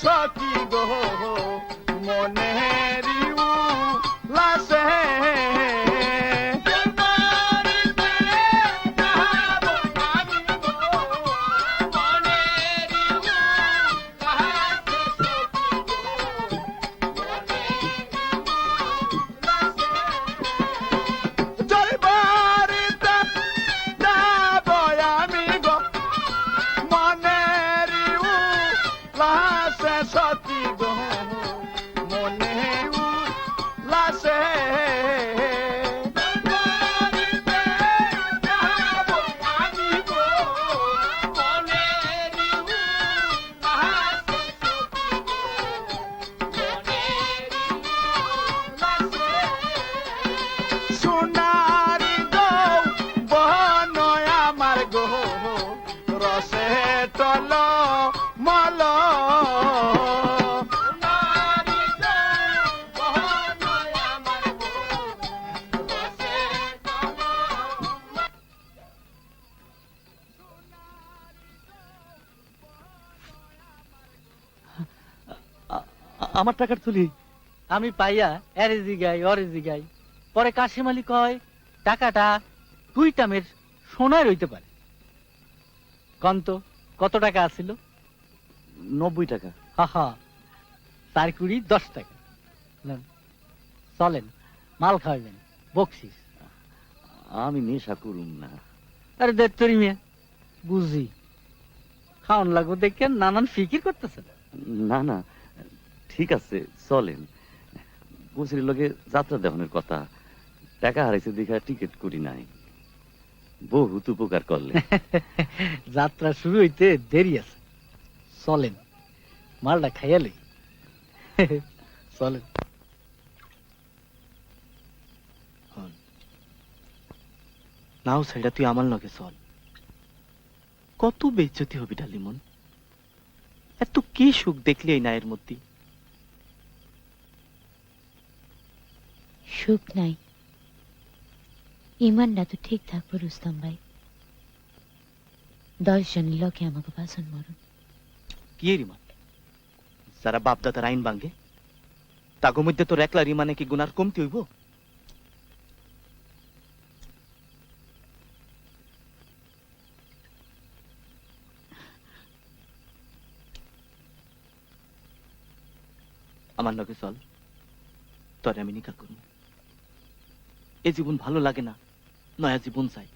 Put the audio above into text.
সখী গো মনেরি উল্লাসে সখী গো মনে উল্লাসে সোনারি গো বনয় আমার গো রসে টল মল আমার টাকার তুলি আমি পাইয়া এরেজি গাই অরেজি গাই পরে কাশিম আলী কয় টাকাটা দুই টামের সোনায় রইতে পারে। কন্ত কত টাকা আছিল? 90 টাকা। হা হা, 4 কুড়ি 10 টাকা। চলেন মাল খাওয়াবেন, বকশিস। আমি নেশা করুম না। আরে দেড় মিয়া বুঝি খাওয়ান লাগবো দেখে নানান ফিকির করতেছেন। না না ঠিক আছে চলেন। বসির লগে যাত্রা দেখানোর কথা, টাকা হারাইছে দেখা টিকিট করি নাই। বহুত উপকার করলে। যাত্রা শুরু হইতে দেরি আছে, চলেন মালটা খাইয়া লই। চলেন। নাও সেটা তুই আমার লগে চল। কত বেজ্জতি হবি ডালিমন, এত কি সুখ দেখলি এই নায়ের মধ্যে? সুখ নাই, ইমানটা তো ঠিক থাকবো রুস্তম ভাই। 10 জনের লোকে আমাকে বাসন মরণ। কি রিমান? যারা বাপদাদার আইন ভাঙ্গে তাগো মধ্যে তোর একলা রিমানে কি গুনার কমতি হইব? আমার লগে চল, তোরে আমি নিকা করব। এ জীবন ভালো লাগে না, নয়া জীবন চাই।